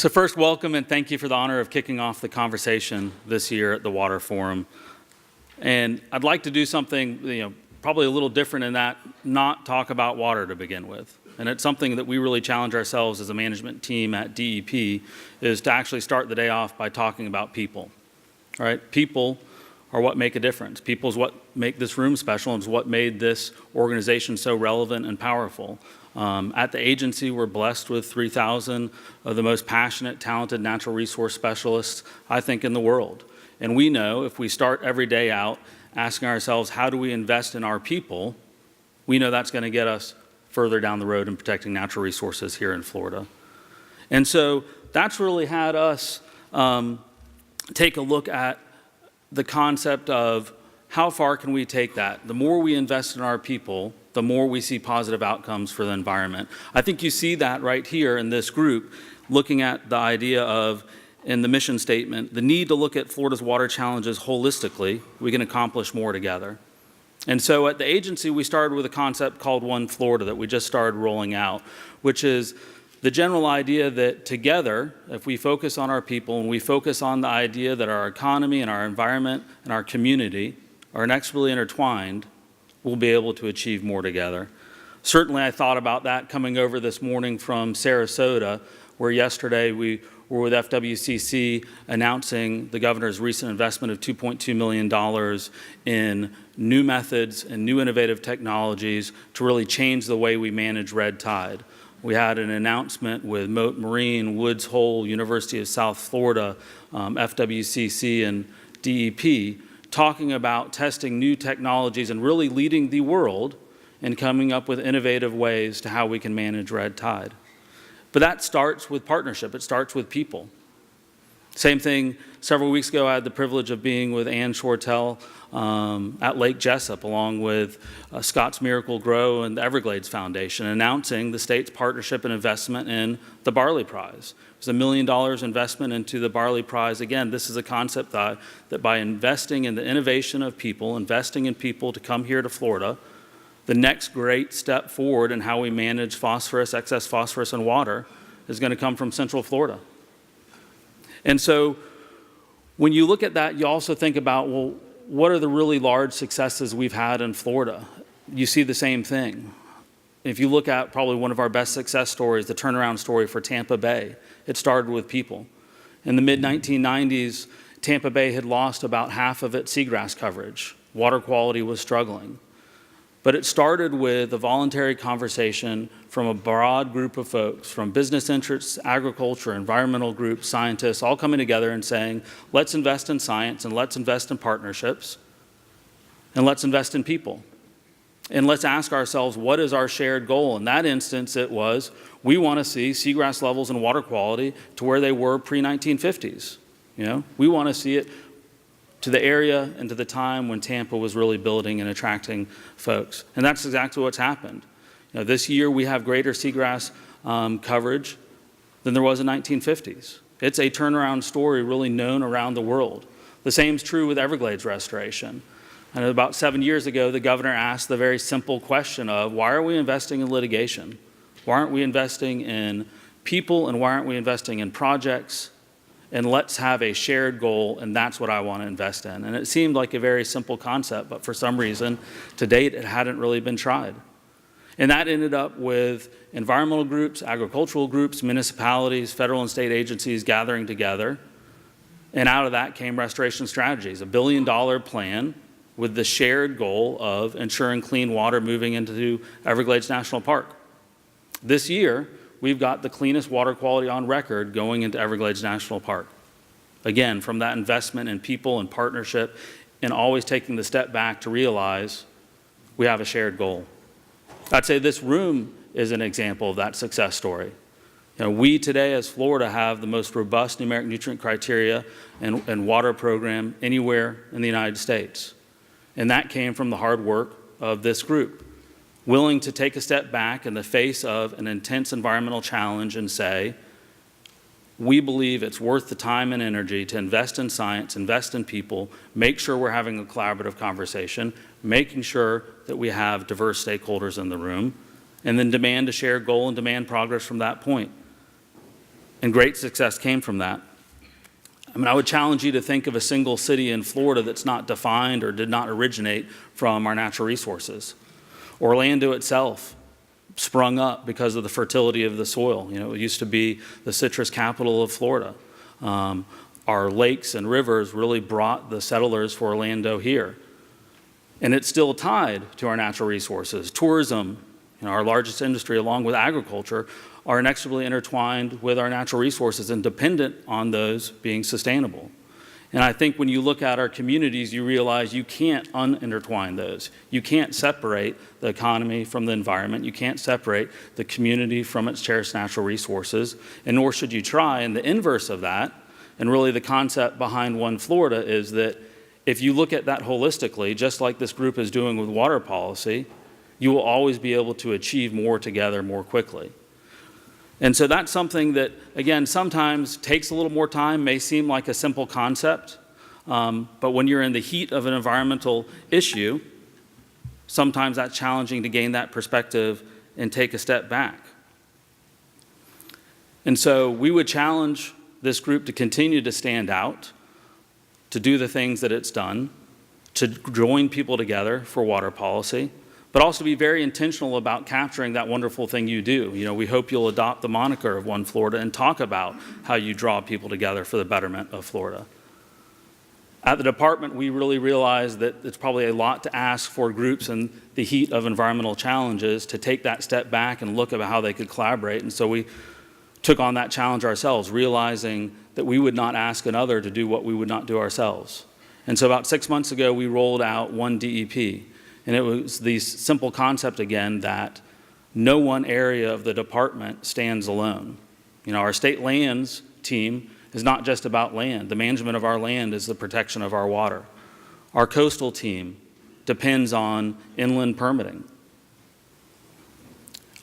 So first, welcome and thank you for the honor of kicking off the conversation this year at the Water Forum. And I'd like to do something, probably a little different in that, not talk about water to begin with. And it's something that we really challenge ourselves as a management team at DEP, is to actually start the day off by talking about people. All right, people are what make a difference. People is what make this room special and is what made this organization so relevant and powerful. At the agency, we're blessed with 3,000 of the most passionate, talented natural resource specialists, I think, in the world. And we know if we start every day out asking ourselves, how do we invest in our people, we know that's going to get us further down the road in protecting natural resources here in Florida. And so that's really had us take a look at the concept of how far can we take that. The more we invest in our people, the more we see positive outcomes for the environment. I think you see that right here in this group, looking at the idea of, in the mission statement, the need to look at Florida's water challenges holistically. We can accomplish more together. And so at the agency, we started with a concept called One Florida that we just started rolling out, which is the general idea that together, if we focus on our people and we focus on the idea that our economy and our environment and our community are inextricably intertwined, we'll be able to achieve more together. Certainly, I thought about that coming over this morning from Sarasota, where yesterday we were with FWCC announcing the governor's recent investment of $2.2 million in new methods and new innovative technologies to really change the way we manage red tide. We had an announcement with Moat Marine, Woods Hole, University of South Florida, FWCC, and DEP, talking about testing new technologies and really leading the world in coming up with innovative ways to how we can manage red tide. But that starts with partnership. It starts with people. Same thing, several weeks ago, I had the privilege of being with Ann Shortell at Lake Jessup, along with Scott's Miracle Grow and the Everglades Foundation, announcing the state's partnership and investment in the Barley Prize. It was $1 million investment into the Barley Prize. Again, this is a concept that by investing in the innovation of people, investing in people to come here to Florida, the next great step forward in how we manage phosphorus, excess phosphorus in water, is going to come from Central Florida. And so when you look at that, you also think about, well, what are the really large successes we've had in Florida? You see the same thing. If you look at probably one of our best success stories, the turnaround story for Tampa Bay, it started with people. In the mid-1990s, Tampa Bay had lost about half of its seagrass coverage. Water quality was struggling. But it started with a voluntary conversation from a broad group of folks, from business interests, agriculture, environmental groups, scientists, all coming together and saying, let's invest in science and let's invest in partnerships and let's invest in people. And let's ask ourselves, what is our shared goal? In that instance, it was, we want to see seagrass levels and water quality to where they were pre-1950s. We want to see it to the area and to the time when Tampa was really building and attracting folks. And that's exactly what's happened. This year we have greater seagrass coverage than there was in 1950s. It's a turnaround story really known around the world. The same is true with Everglades restoration. And about 7 years ago, the governor asked the very simple question of, why are we investing in litigation? Why aren't we investing in people, and why aren't we investing in projects? And let's have a shared goal, and that's what I want to invest in. And it seemed like a very simple concept, but for some reason, to date, it hadn't really been tried. And that ended up with environmental groups, agricultural groups, municipalities, federal and state agencies gathering together. And out of that came restoration strategies, a $1 billion plan with the shared goal of ensuring clean water moving into Everglades National Park. This year, we've got the cleanest water quality on record going into Everglades National Park. Again, from that investment in people and partnership, and always taking the step back to realize we have a shared goal. I'd say this room is an example of that success story. We today as Florida have the most robust numeric nutrient criteria and water program anywhere in the United States. And that came from the hard work of this group, willing to take a step back in the face of an intense environmental challenge and say, we believe it's worth the time and energy to invest in science, invest in people, make sure we're having a collaborative conversation, making sure that we have diverse stakeholders in the room, and then demand a shared goal and demand progress from that point. And great success came from that. I mean, I would challenge you to think of a single city in Florida that's not defined or did not originate from our natural resources. Orlando itself sprung up because of the fertility of the soil. You know, it used to be the citrus capital of Florida. Our lakes and rivers really brought the settlers for Orlando here. And it's still tied to our natural resources. Tourism, you know, our largest industry, along with agriculture, are inexorably intertwined with our natural resources and dependent on those being sustainable. And I think when you look at our communities, you realize you can't unintertwine those. You can't separate the economy from the environment. You can't separate the community from its cherished natural resources, and nor should you try. And the inverse of that, and really the concept behind One Florida, is that if you look at that holistically, just like this group is doing with water policy, you will always be able to achieve more together more quickly. And so that's something that, again, sometimes takes a little more time, may seem like a simple concept, but when you're in the heat of an environmental issue, sometimes that's challenging to gain that perspective and take a step back. And so we would challenge this group to continue to stand out, to do the things that it's done, to join people together for water policy, but also be very intentional about capturing that wonderful thing you do. You know, we hope you'll adopt the moniker of One Florida and talk about how you draw people together for the betterment of Florida. At the department, we really realized that it's probably a lot to ask for groups in the heat of environmental challenges to take that step back and look at how they could collaborate. And so we took on that challenge ourselves, realizing that we would not ask another to do what we would not do ourselves. And so about 6 months ago, we rolled out One DEP. And it was the simple concept again that no one area of the department stands alone. You know, our state lands team is not just about land. The management of our land is the protection of our water. Our coastal team depends on inland permitting.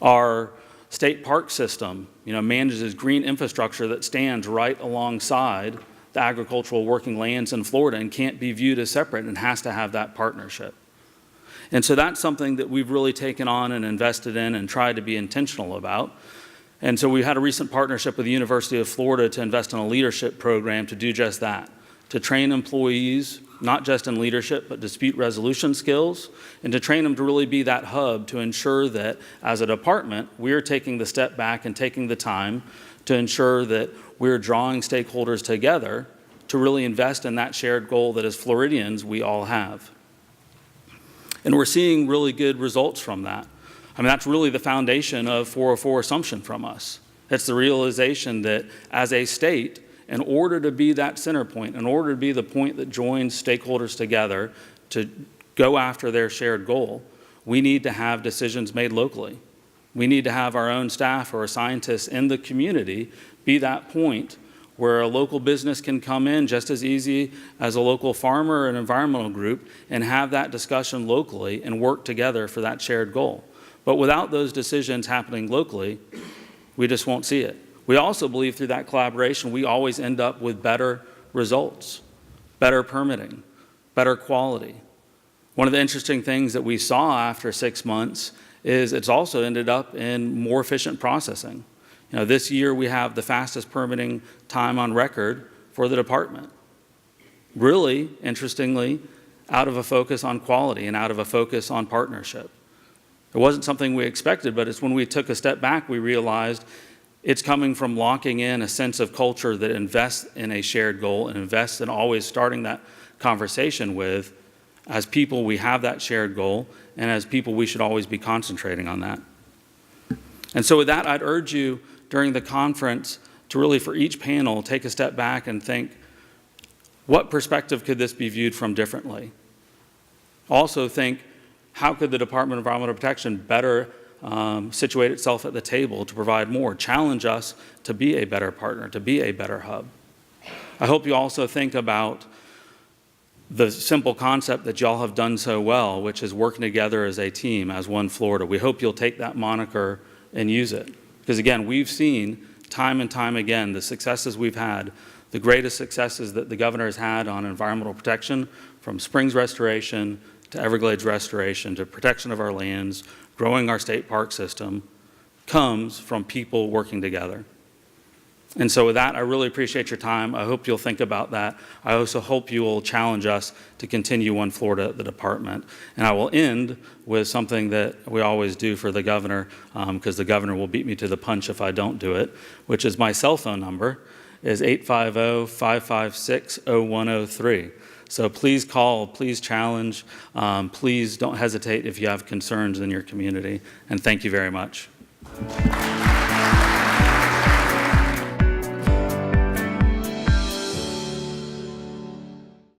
Our state park system, you know, manages green infrastructure that stands right alongside the agricultural working lands in Florida and can't be viewed as separate and has to have that partnership. And so that's something that we've really taken on and invested in and tried to be intentional about. And so we had a recent partnership with the University of Florida to invest in a leadership program to do just that, to train employees, not just in leadership, but dispute resolution skills, and to train them to really be that hub to ensure that as a department, we're taking the step back and taking the time to ensure that we're drawing stakeholders together to really invest in that shared goal that as Floridians, we all have. And we're seeing really good results from that. I mean, that's really the foundation of 404 assumption from us. It's the realization that as a state, in order to be that center point, in order to be the point that joins stakeholders together to go after their shared goal, we need to have decisions made locally. We need to have our own staff or scientists in the community be that point where a local business can come in just as easy as a local farmer or an environmental group and have that discussion locally and work together for that shared goal. But without those decisions happening locally, we just won't see it. We also believe through that collaboration, we always end up with better results, better permitting, better quality. One of the interesting things that we saw after 6 months is it's also ended up in more efficient processing. You know, this year we have the fastest permitting time on record for the department. Really, interestingly, out of a focus on quality and out of a focus on partnership. It wasn't something we expected, but it's when we took a step back, we realized it's coming from locking in a sense of culture that invests in a shared goal and invests in always starting that conversation with, as people, we have that shared goal, and as people, we should always be concentrating on that. And so with that, I'd urge you during the conference to really, for each panel, take a step back and think, what perspective could this be viewed from differently? Also think, how could the Department of Environmental Protection better situate itself at the table to provide more, challenge us to be a better partner, to be a better hub? I hope you also think about the simple concept that y'all have done so well, which is working together as a team, as One Florida. We hope you'll take that moniker and use it. Because again, we've seen time and time again the successes we've had, the greatest successes that the governor has had on environmental protection, from springs restoration to Everglades restoration to protection of our lands, growing our state park system, comes from people working together. And so with that, I really appreciate your time. I hope you'll think about that. I also hope you will challenge us to continue One Florida, the department. And I will end with something that we always do for the governor, because the governor will beat me to the punch if I don't do it, which is my cell phone number is 850-556-0103. So please call, please challenge, please don't hesitate if you have concerns in your community. And thank you very much.